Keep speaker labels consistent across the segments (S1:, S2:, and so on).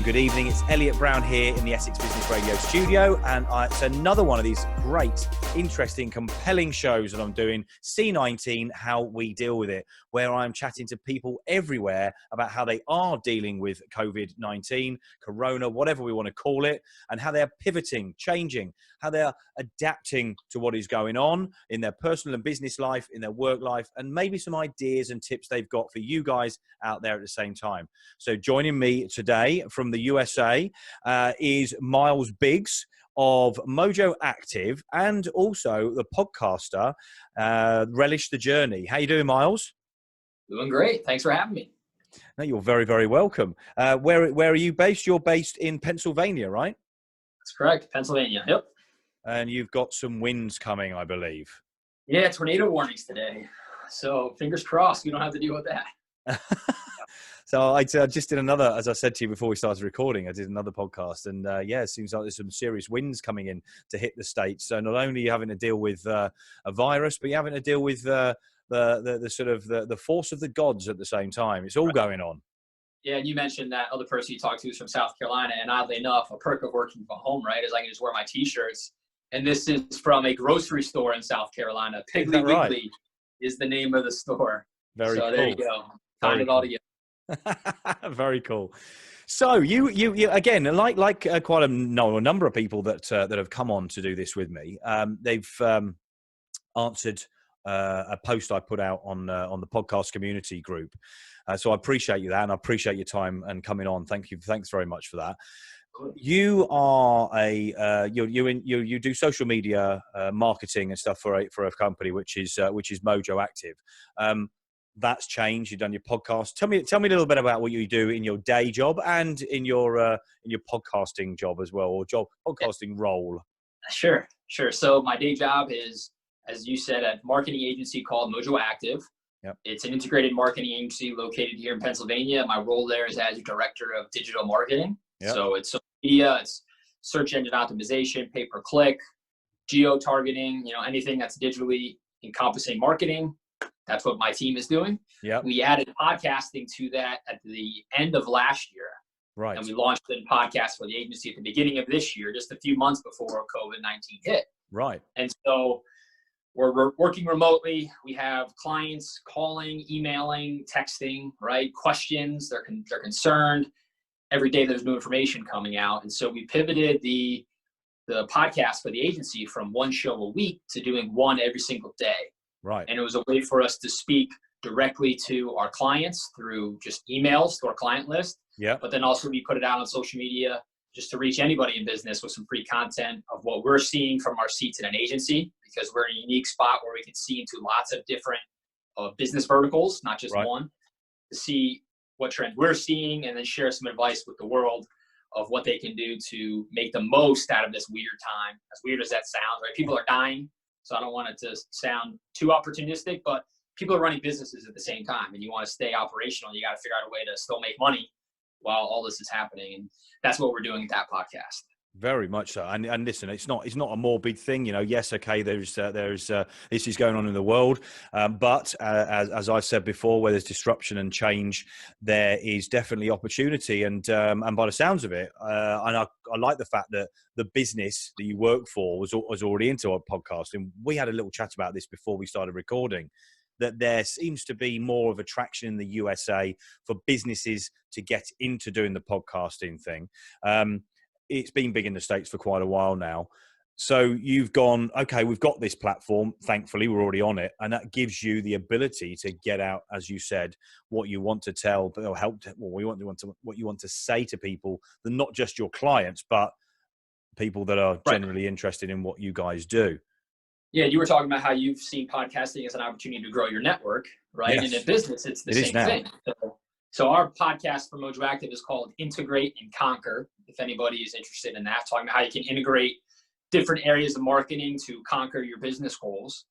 S1: good evening. It's Elliot Brown here in the Essex Business Radio studio, and it's another one of these great, interesting, compelling shows that I'm doing, C-19, How We Deal With It, where I'm chatting to people everywhere about how they are dealing with COVID-19, Corona, whatever we want to call it, and how they're pivoting, changing, how they're adapting to what is going on in their personal and business life, in their work life, and maybe some ideas and tips they've got for you guys out there at the same time. So joining me today from the USA is Myles Biggs of Mojo Active, and also the podcaster Relish the Journey. How you doing, Myles?
S2: Doing great. Thanks for having me.
S1: No, you're very, very welcome. Where are you based? You're based in Pennsylvania, right?
S2: That's correct. Pennsylvania. Yep.
S1: And you've got some winds coming, I believe.
S2: Yeah, tornado warnings today. So fingers crossed we don't have to deal with that.
S1: So I just did another, as I said to you before we started recording, I did another podcast, and yeah, it seems like there's some serious winds coming in to hit the States. So not only are you having to deal with a virus, but you're having to deal with the sort of the force of the gods at the same time. It's all going on.
S2: Yeah, and you mentioned that other person you talked to is from South Carolina, and oddly enough, a perk of working from home, right, is I can just wear my T-shirts. And this is from a grocery store in South Carolina. Piggly Wiggly is the name of the store.
S1: Very cool.
S2: So there you go. Find it all together.
S1: Very cool. So you again, like quite a number of people that have come on to do this with me. They've answered a post I put out on the podcast community group. So I appreciate you that, and I appreciate your time and coming on. Thank you. Thanks very much for that. You are you do social media marketing and stuff for a company which is Mojo Active. That's changed. You've done your podcast. Tell me a little bit about what you do in your day job and in your podcasting job as well, or podcasting role.
S2: Sure. So my day job is, as you said, a marketing agency called Mojo Active.
S1: Yep.
S2: It's an integrated marketing agency located here in Pennsylvania. My role there is as director of digital marketing. Yep. So it's social media, it's search engine optimization, pay-per-click, geo-targeting, anything that's digitally encompassing marketing. That's what my team is doing.
S1: Yep.
S2: We added podcasting to that at the end of last year.
S1: Right.
S2: And we launched a podcast for the agency at the beginning of this year, just a few months before COVID-19 hit.
S1: Right.
S2: And so we're working remotely. We have clients calling, emailing, texting, right? Questions. They're concerned. Every day there's new information coming out. And so we pivoted the podcast for the agency from one show a week to doing one every single day.
S1: Right.
S2: And it was a way for us to speak directly to our clients through just emails to our client list.
S1: Yeah.
S2: But then also we put it out on social media just to reach anybody in business with some free content of what we're seeing from our seats in an agency, because we're in a unique spot where we can see into lots of different business verticals, not just one, to see what trends we're seeing and then share some advice with the world of what they can do to make the most out of this weird time. As weird as that sounds, right? People are dying. So I don't want it to sound too opportunistic, but people are running businesses at the same time, and you want to stay operational. You got to figure out a way to still make money while all this is happening. And that's what we're doing with that podcast.
S1: Very much so. And listen, it's not a morbid thing, yes, okay, there's this is going on in the world, but as I've said before, where there's disruption and change, there is definitely opportunity, and by the sounds of it, and I like the fact that the business that you work for was already into our podcast, and we had a little chat about this before we started recording, that there seems to be more of a traction in the USA for businesses to get into doing the podcasting thing. It's been big in the States for quite a while now. So you've gone, okay, we've got this platform. Thankfully, we're already on it. And that gives you the ability to get out, as you said, what you want to tell, or what you want to say to people, that not just your clients, but people that are generally interested in what you guys do. Yeah,
S2: you were talking about how you've seen podcasting as an opportunity to grow your network, right? Yes. And in business, it's the same thing. So our podcast for Mojo Active is called Integrate and Conquer, if anybody is interested in that, talking about how you can integrate different areas of marketing to conquer your business goals.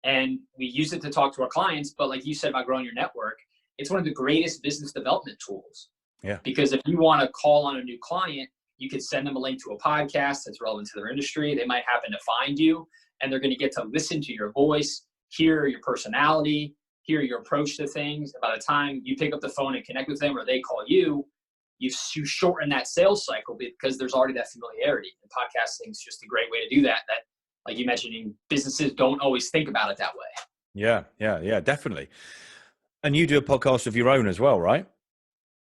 S2: And we use it to talk to our clients, but like you said about growing your network, it's one of the greatest business development tools.
S1: Yeah.
S2: Because if you want to call on a new client, you could send them a link to a podcast that's relevant to their industry. They might happen to find you, and they're going to get to listen to your voice, hear your personality, hear your approach to things. By the time you pick up the phone and connect with them, or they call you, you shorten that sales cycle because there's already that familiarity. And podcasting is just a great way to do that. That, like you mentioned, businesses don't always think about it that way.
S1: Yeah, definitely. And you do a podcast of your own as well, right?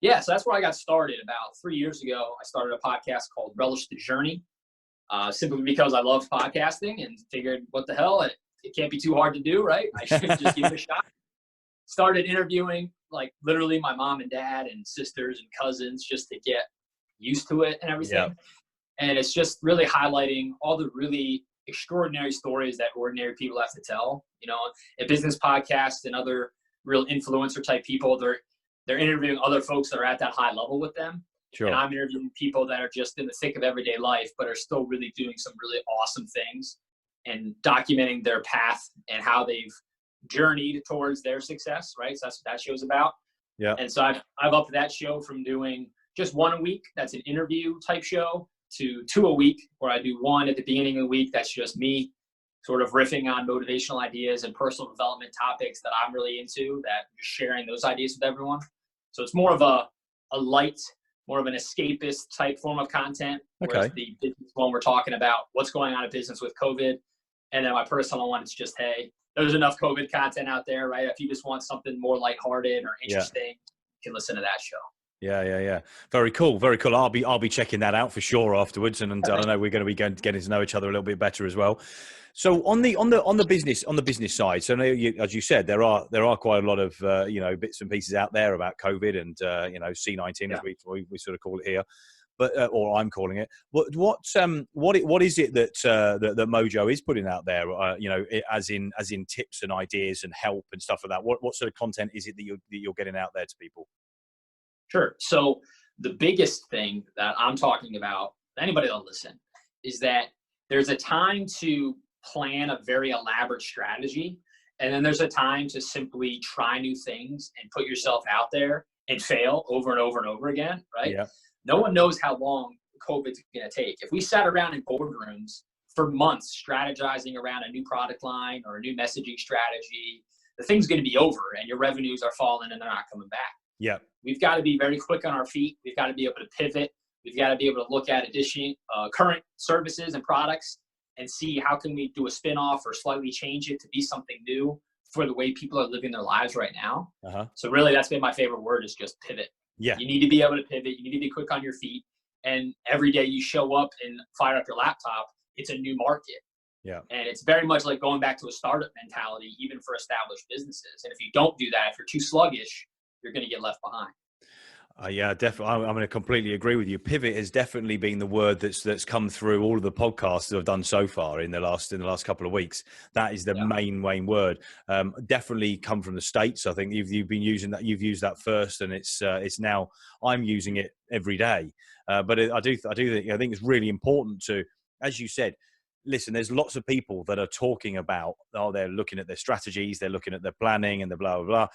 S2: Yeah, so that's where I got started. About 3 years ago, I started a podcast called Relish the Journey, simply because I love podcasting and figured, what the hell, it can't be too hard to do, right? I should just give it a shot. Started interviewing, like, literally my mom and dad and sisters and cousins just to get used to it and everything.
S1: Yeah.
S2: And it's just really highlighting all the really extraordinary stories that ordinary people have to tell. You know, a business podcast and other real influencer type people, they're interviewing other folks that are at that high level with them.
S1: Sure.
S2: And I'm interviewing people that are just in the thick of everyday life, but are still really doing some really awesome things and documenting their path and how they've journeyed towards their success, right? So that's what that show's about.
S1: Yeah.
S2: And so I've upped that show from doing just one a week, that's an interview type show, to 2 a week, where I do one at the beginning of the week. That's just me sort of riffing on motivational ideas and personal development topics that I'm really into, that just sharing those ideas with everyone. So it's more of a light, more of an escapist type form of content. Whereas the business one, we're talking about what's going on in business with COVID. And then my personal one, it's just, hey, there's enough COVID content out there, right? If you just want something more lighthearted or interesting, you can listen to that show.
S1: Yeah. Very cool. I'll be checking that out for sure afterwards, and I know we're going to be getting to know each other a little bit better as well. So on the business side, so as you said, there are quite a lot of bits and pieces out there about COVID and C-19 as we sort of call it here, but or I'm calling it. What is it that Mojo is putting out there? As in tips and ideas and help and stuff like that. What sort of content is it that you're getting out there to people?
S2: Sure. So the biggest thing that I'm talking about, anybody that'll listen, is that there's a time to plan a very elaborate strategy, and then there's a time to simply try new things and put yourself out there and fail over and over and over again, right?
S1: Yeah.
S2: No one knows how long COVID's going to take. If we sat around in boardrooms for months strategizing around a new product line or a new messaging strategy, the thing's going to be over and your revenues are falling and they're not coming back.
S1: Yeah.
S2: We've got to be very quick on our feet. We've got to be able to pivot. We've got to be able to look at current services and products and see how can we do a spin-off or slightly change it to be something new for the way people are living their lives right now. So really, that's been my favorite word, is just pivot.
S1: Yeah.
S2: You need to be able to pivot. You need to be quick on your feet. And every day you show up and fire up your laptop, it's a new market.
S1: Yeah.
S2: And it's very much like going back to a startup mentality, even for established businesses. And if you don't do that, if you're too sluggish, you're going to get left behind.
S1: Yeah, definitely. I'm going to completely agree with you. Pivot has definitely been the word that's come through all of the podcasts that I've done so far in the last couple of weeks. That is the main word. Definitely come from the States. I think you've been using that. You've used that first, and it's now I'm using it every day. But I think it's really important to, as you said, listen, there's lots of people that are talking about, they're looking at their strategies, they're looking at their planning and the blah blah blah.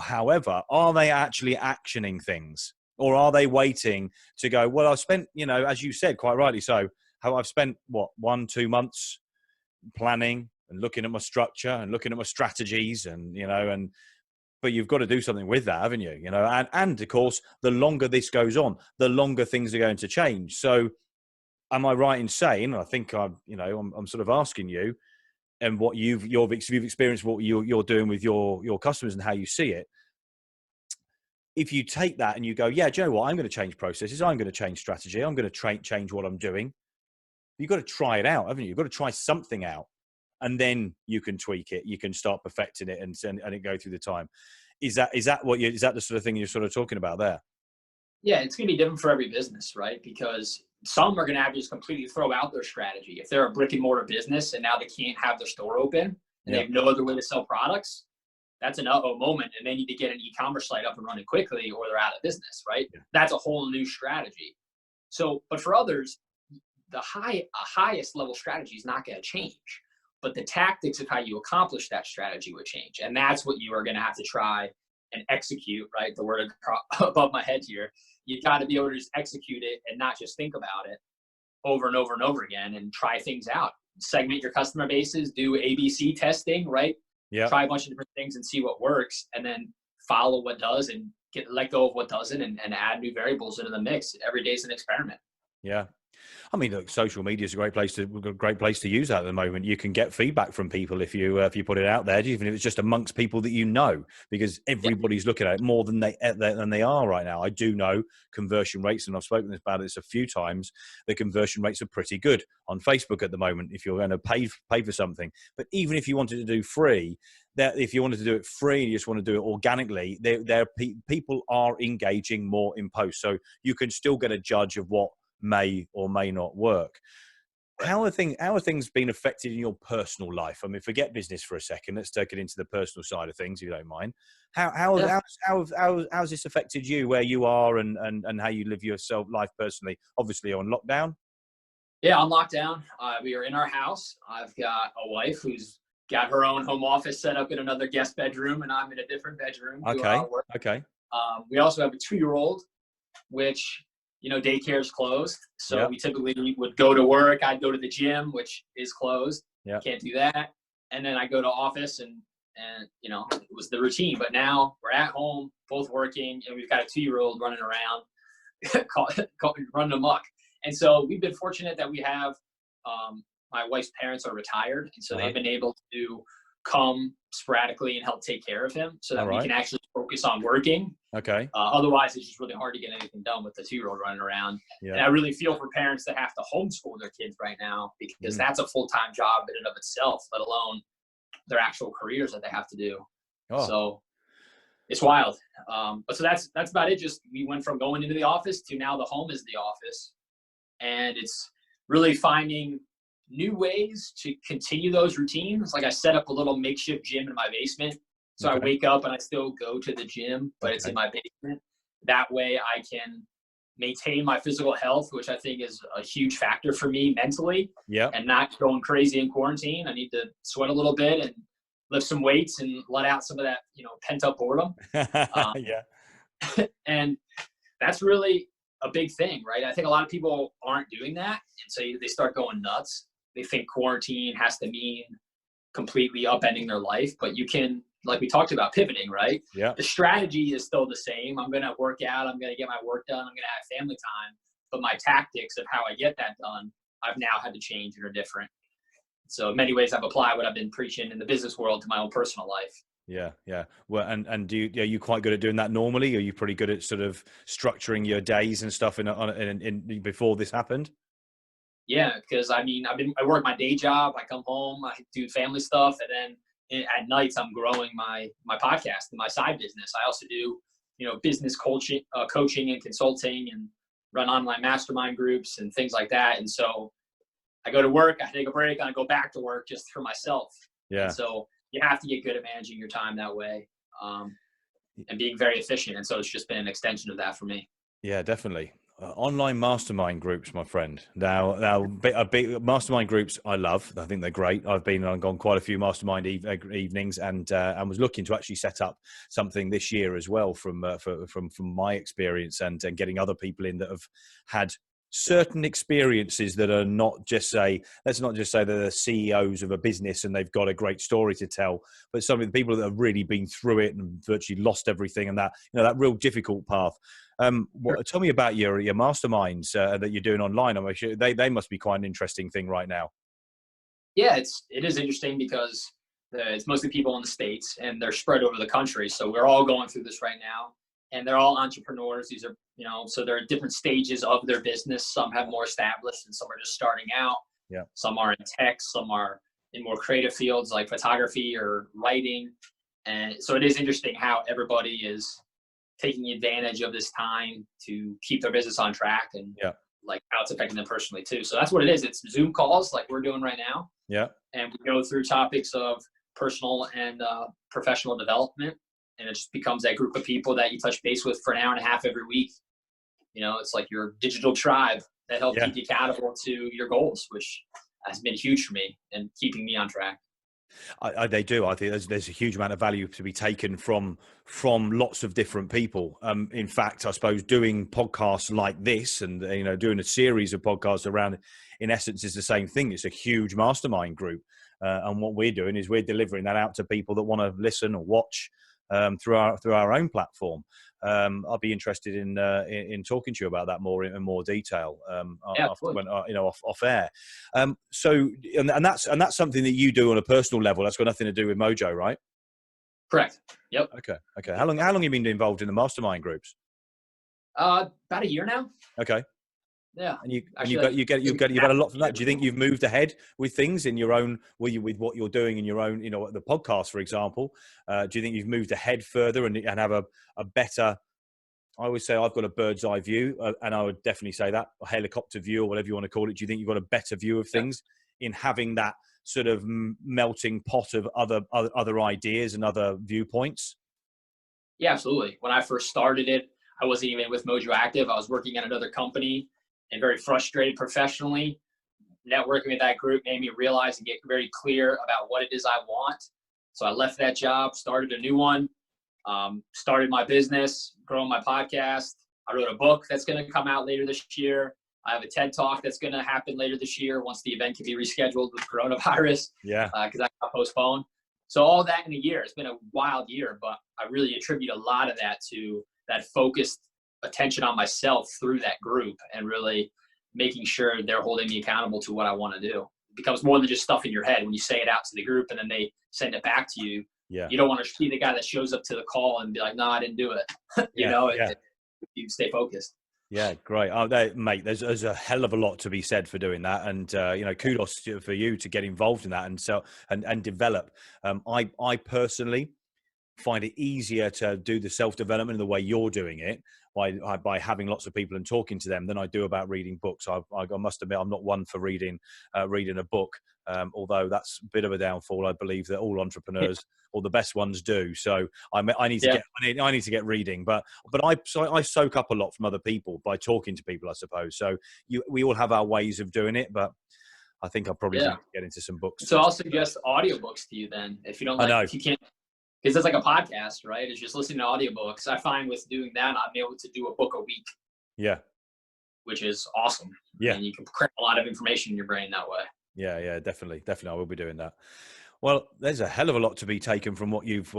S1: However, are they actually actioning things, or are they waiting to go, well, I've spent, as you said, quite rightly so, how I've spent 1-2 months planning and looking at my structure and looking at my strategies but you've got to do something with that, haven't you? And of course, the longer this goes on, the longer things are going to change. So am I right in saying, I think I'm sort of asking you, and what you've experienced, what you're doing with your customers and how you see it. If you take that and you go, yeah, do you know what? I'm going to change processes. I'm going to change strategy. I'm going to change what I'm doing. You've got to try it out, haven't you? You've got to try something out, and then you can tweak it. You can start perfecting it and it go through the time. Is that the sort of thing you're sort of talking about there? Yeah,
S2: it's going to be different for every business, right? Because some are going to have to just completely throw out their strategy. If they're a brick and mortar business and now they can't have their store open and they have no other way to sell products, that's an uh-oh moment, and they need to get an e-commerce site up and running quickly or they're out of business, right? Yeah. That's a whole new strategy. So, but for others, the highest level strategy is not going to change, but the tactics of how you accomplish that strategy would change. And that's what you are going to have to try and execute, right? The word above my head here. You've got to be able to just execute it and not just think about it over and over and over again and try things out. Segment your customer bases, do ABC testing, right? Yeah. Try a bunch of different things and see what works, and then follow what does and let go of what doesn't and add new variables into the mix. Every day is an experiment.
S1: Yeah. I mean, look, social media is a great place to use that at the moment. You can get feedback from people if you put it out there, even if it's just amongst people that you know, because everybody's looking at it more than they are right now. I do know conversion rates, and I've spoken about this a few times. The conversion rates are pretty good on Facebook at the moment if you're going to pay for something. But even if you wanted to do free, if you wanted to do it free, you just want to do it organically, people are engaging more in posts, so you can still get a judge of what may or may not work. How are things been affected in your personal life? I mean, forget business for a second. Let's take it into the personal side of things, if you don't mind. How's this affected you, where you are, and how you live your life personally? Obviously, on lockdown.
S2: Yeah, on lockdown, we are in our house. I've got a wife who's got her own home office set up in another guest bedroom, and I'm in a different bedroom.
S1: Okay. Okay.
S2: We also have a 2-year-old, which, daycare is closed. So we typically would go to work. I'd go to the gym, which is closed. Can't do that. And then I go to office and it was the routine. But now we're at home, both working, and we've got a 2-year-old running around, running amok. And so we've been fortunate that we have, my wife's parents are retired. And so they've been able to come sporadically and help take care of him so that we can actually focus on working.
S1: Okay.
S2: Otherwise, it's just really hard to get anything done with the 2-year-old running around. Yeah. And I really feel for parents that have to homeschool their kids right now, because that's a full-time job in and of itself, let alone their actual careers that they have to do. Oh. So it's wild. But so that's about it. Just we went from going into the office to now the home is the office. And it's really finding new ways to continue those routines. Like I set up a little makeshift gym in my basement. So I wake up and I still go to the gym, but it's in my basement. That way I can maintain my physical health, which I think is a huge factor for me mentally. And not going crazy in quarantine. I need to sweat a little bit and lift some weights and let out some of that, pent up boredom. And that's really a big thing, right? I think a lot of people aren't doing that. And so they start going nuts. They think quarantine has to mean completely upending their life, but you can, like we talked about, pivoting, right? The strategy is still the same. I'm going to work out. I'm going to get my work done. I'm going to have family time. But my tactics of how I get that done, I've now had to change and are different. So in many ways, I've applied what I've been preaching in the business world to my own personal life.
S1: Yeah. Well, and are you quite good at doing that normally? Are you pretty good at sort of structuring your days and stuff in before this happened?
S2: Yeah, because I work my day job. I come home, I do family stuff, and then at nights I'm growing my podcast and my side business. I also do business coaching and consulting, and run online mastermind groups and things like that. And so I go to work, I take a break, and I go back to work just for myself. And so you have to get good at managing your time that way, and being very efficient. And so it's just been an extension of that for me. Yeah,
S1: definitely. Online mastermind groups, my friend. Now, mastermind groups, I love. I think they're great. I've been on quite a few mastermind evenings, and was looking to actually set up something this year as well from my experience, and getting other people in that have had certain experiences that are not just let's not just say they're the CEOs of a business and they've got a great story to tell, but some of the people that have really been through it and virtually lost everything, and that that real difficult path. Tell me about your masterminds that you're doing online. I'm sure they must be quite an interesting thing right now.
S2: Yeah, it is interesting because it's mostly people in the States and they're spread over the country. So we're all going through this right now, and they're all entrepreneurs. These are, so they're at different stages of their business. Some have more established and some are just starting out. Some are in tech, some are in more creative fields like photography or writing. And so it is interesting how everybody is taking advantage of this time to keep their business on track, and like how it's affecting them personally too. So that's what it is. It's Zoom calls like we're doing right now. And we go through topics of personal and professional development. And it just becomes that group of people that you touch base with for an hour and a half every week. It's like your digital tribe that help keep you accountable to your goals, which has been huge for me and keeping me on track.
S1: They do. I think there's a huge amount of value to be taken from lots of different people. In fact, I suppose doing podcasts like this and doing a series of podcasts around, in essence, is the same thing. It's a huge mastermind group, and what we're doing is we're delivering that out to people that want to listen or watch through our own platform. I'll be interested in talking to you about that more in more detail after when off air. And that's something that you do on a personal level. That's got nothing to do with Mojo, right?
S2: Correct. Yep.
S1: Okay. How long have you been involved in the mastermind groups?
S2: About a year now.
S1: Okay.
S2: Yeah.
S1: And you've had a lot from that. Do you think you've moved ahead with things in your own, with what you're doing in your own, the podcast, for example? Do you think you've moved ahead further and have a better, I always say I've got a bird's eye view, and I would definitely say that, a helicopter view or whatever you want to call it. Do you think you've got a better view of things in having that sort of melting pot of other ideas and other viewpoints?
S2: Yeah, absolutely. When I first started it, I wasn't even with Mojo Active. I was working at another company and very frustrated professionally. Networking with that group made me realize and get very clear about what it is I want. So I left that job, started a new one, started my business, growing my podcast. I wrote a book that's going to come out later this year. I have a TED Talk that's going to happen later this year once the event can be rescheduled with coronavirus. Yeah. Because I got postponed. So all that in a year. It's been a wild year, but I really attribute a lot of that to that focused attention on myself through that group and really making sure they're holding me accountable to what I want to do. It becomes more than just stuff in your head when you say it out to the group and then they send it back to you. Yeah. You don't want to be the guy that shows up to the call and be like, no, I didn't do it. You stay focused.
S1: Yeah, great. Mate, there's a hell of a lot to be said for doing that. And, kudos for you to get involved in that and develop. I personally find it easier to do the self-development in the way you're doing it by having lots of people and talking to them than I do about reading books. I must admit, I'm not one for reading a book, although that's a bit of a downfall. I believe that all entrepreneurs or the best ones do. So I need to get reading, but I soak up a lot from other people by talking to people, I suppose. So we all have our ways of doing it, but I think I'll probably need to get into some books.
S2: So I'll suggest audiobooks to you then, if you don't like, if you can't. Because it's like a podcast, right? It's just listening to audiobooks. I find with doing that, I'm able to do a book a week. Yeah. Which is awesome. Yeah. And you can cram a lot of information in your brain that way.
S1: Yeah, definitely. I will be doing that. Well, there's a hell of a lot to be taken from what you've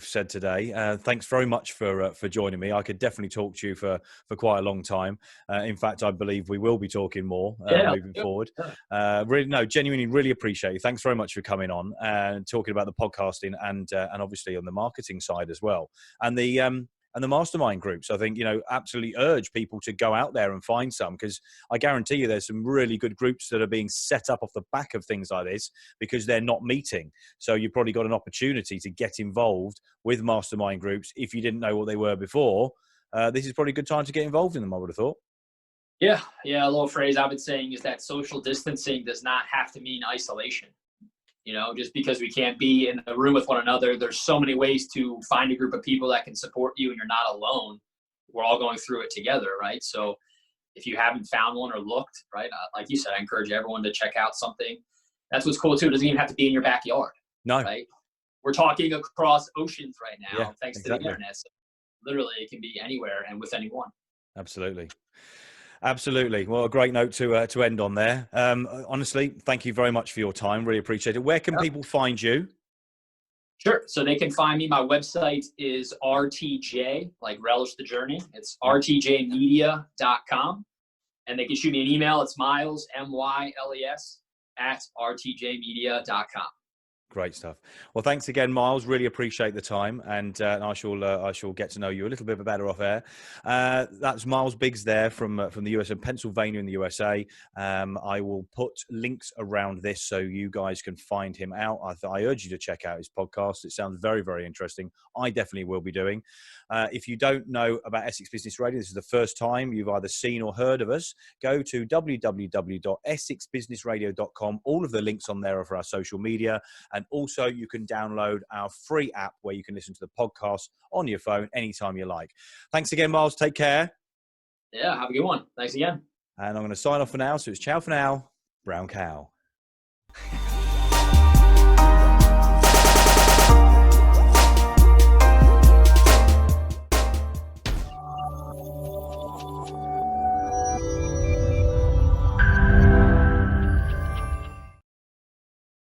S1: said today. Thanks very much for joining me. I could definitely talk to you for quite a long time. In fact, I believe we will be talking more moving forward. Genuinely, really appreciate you. Thanks very much for coming on and talking about the podcasting and obviously on the marketing side as well. And the mastermind groups, I think, absolutely urge people to go out there and find some, because I guarantee you there's some really good groups that are being set up off the back of things like this because they're not meeting. So you've probably got an opportunity to get involved with mastermind groups. If you didn't know what they were before, this is probably a good time to get involved in them, I would have thought.
S2: Yeah. A little phrase I've been saying is that social distancing does not have to mean isolation. Just because we can't be in the room with one another, there's so many ways to find a group of people that can support you and you're not alone. We're all going through it together, right? So if you haven't found one or looked, right, like you said, I encourage everyone to check out something. That's what's cool too. It doesn't even have to be in your backyard. No. Right? We're talking across oceans right now, thanks to the internet. So literally it can be anywhere and with anyone.
S1: Absolutely. Well, a great note to end on there. Honestly, thank you very much for your time. Really appreciate it. Where can people find you?
S2: Sure. So they can find me. My website is RTJ, like relish the journey. It's rtjmedia.com. And they can shoot me an email. It's Myles, MYLES, @rtjmedia.com.
S1: Great stuff. Well, thanks again, Myles. Really appreciate the time, and I shall get to know you a little bit better off air. That's Myles Biggs there from the US and Pennsylvania in the USA. I will put links around this so you guys can find him out. I urge you to check out his podcast. It sounds very, very interesting. I definitely will be doing. If you don't know about Essex Business Radio, this is the first time you've either seen or heard of us, go to www.essexbusinessradio.com. All of the links on there are for our social media. And also you can download our free app where you can listen to the podcast on your phone anytime you like. Thanks again, Myles. Take care.
S2: Yeah, have a good one. Thanks again.
S1: And I'm going to sign off for now. So it's ciao for now. Brown cow.